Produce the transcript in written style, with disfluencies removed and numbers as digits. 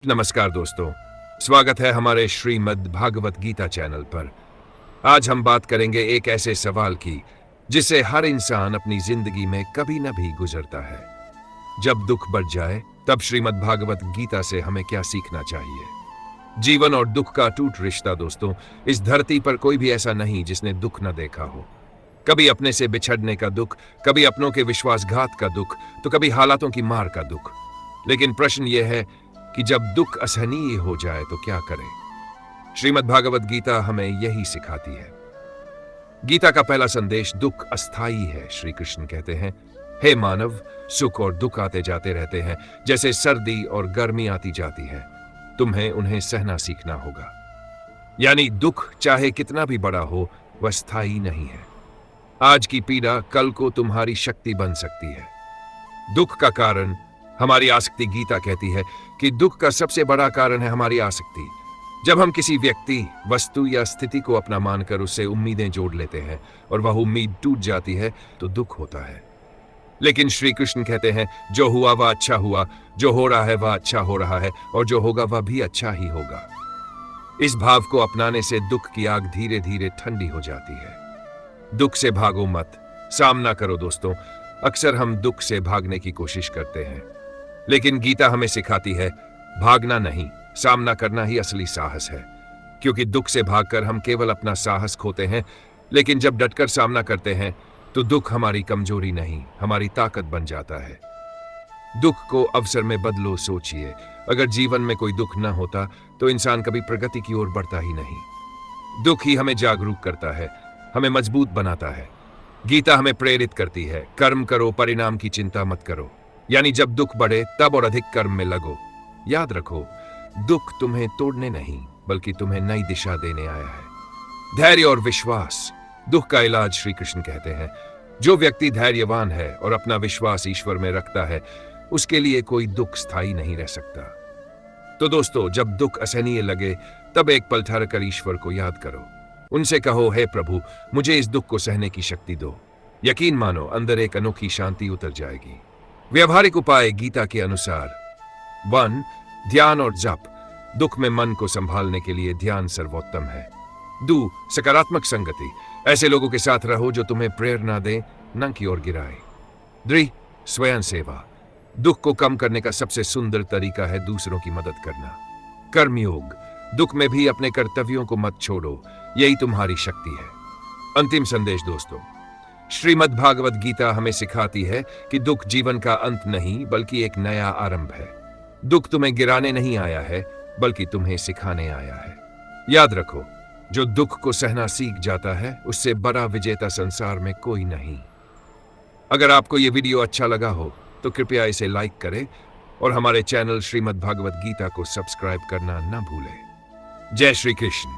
नमस्कार दोस्तों, स्वागत है हमारे श्रीमद् भागवत गीता चैनल पर। आज हम बात करेंगे एक ऐसे सवाल की जिससे हर इंसान अपनी जिंदगी में कभी न भी गुजरता है। जब दुख बढ़ जाए तब श्रीमद् भागवत गीता से हमें क्या सीखना चाहिए। जीवन और दुख का अटूट रिश्ता दोस्तों, इस धरती पर कोई भी ऐसा नहीं जिसने दुख न देखा हो। कभी अपने से बिछड़ने का दुख, कभी अपनों के विश्वासघात का दुख, तो कभी हालातों की मार का दुख। लेकिन प्रश्न यह है कि जब दुख असहनीय हो जाए तो क्या करें। श्रीमद् भागवत गीता हमें यही सिखाती है। गीता का पहला संदेश दुख अस्थाई है। श्री कृष्ण कहते हैं, हे मानव, सुख और दुख आते जाते रहते हैं, जैसे सर्दी और गर्मी आती जाती है। तुम्हें उन्हें सहना सीखना होगा। यानी दुख चाहे कितना भी बड़ा हो, वह स्थायी नहीं है। आज की पीड़ा कल को तुम्हारी शक्ति बन सकती है। दुख का कारण हमारी आसक्ति। गीता कहती है कि दुख का सबसे बड़ा कारण है हमारी आसक्ति। जब हम किसी व्यक्ति, वस्तु या स्थिति को अपना मानकर उससे उम्मीदें जोड़ लेते हैं और वह उम्मीद टूट जाती है तो दुख होता है। लेकिन श्री कृष्ण कहते हैं, जो हुआ वह अच्छा हुआ, जो हो रहा है वह अच्छा हो रहा है, और जो होगा वह भी अच्छा ही होगा। इस भाव को अपनाने से दुख की आग धीरे धीरे ठंडी हो जाती है। दुख से भागो मत, सामना करो दोस्तों। अक्सर हम दुख से भागने की कोशिश करते हैं, लेकिन गीता हमें सिखाती है, भागना नहीं, सामना करना ही असली साहस है। क्योंकि दुख से भागकर हम केवल अपना साहस खोते हैं, लेकिन जब डटकर सामना करते हैं तो दुख हमारी कमजोरी नहीं, हमारी ताकत बन जाता है। दुख को अवसर में बदलो। सोचिए, अगर जीवन में कोई दुख न होता तो इंसान कभी प्रगति की ओर बढ़ता ही नहीं। दुख ही हमें जागरूक करता है, हमें मजबूत बनाता है। गीता हमें प्रेरित करती है, कर्म करो, परिणाम की चिंता मत करो। यानी जब दुख बढ़े तब और अधिक कर्म में लगो। याद रखो, दुख तुम्हें तोड़ने नहीं बल्कि तुम्हें नई दिशा देने आया है। धैर्य और विश्वास दुख का इलाज। श्री कृष्ण कहते हैं, जो व्यक्ति धैर्यवान है और अपना विश्वास ईश्वर में रखता है, उसके लिए कोई दुख स्थायी नहीं रह सकता। तो दोस्तों, जब दुख असहनीय लगे तब एक पल ठहरकर ईश्वर को याद करो। उनसे कहो, हे प्रभु, मुझे इस दुख को सहने की शक्ति दो। यकीन मानो, अंदर एक अनोखी शांति उतर जाएगी। व्यवहारिक उपाय गीता के अनुसार: 1. ध्यान और जप। दुख में मन को संभालने के लिए ध्यान सर्वोत्तम है। 2. सकारात्मक संगति। ऐसे लोगों के साथ रहो जो तुम्हें प्रेरणा दें, न की ओर गिराए। 3. स्वयं सेवा। दुख को कम करने का सबसे सुंदर तरीका है दूसरों की मदद करना। कर्मयोग। दुख में भी अपने कर्तव्यों को मत छोड़ो, यही तुम्हारी शक्ति है। अंतिम संदेश दोस्तों, श्रीमद् भागवत गीता हमें सिखाती है कि दुख जीवन का अंत नहीं बल्कि एक नया आरंभ है। दुख तुम्हें गिराने नहीं आया है बल्कि तुम्हें सिखाने आया है। याद रखो, जो दुख को सहना सीख जाता है उससे बड़ा विजेता संसार में कोई नहीं। अगर आपको यह वीडियो अच्छा लगा हो तो कृपया इसे लाइक करें और हमारे चैनल श्रीमद् भागवत गीता को सब्सक्राइब करना न भूलें। जय श्री कृष्ण।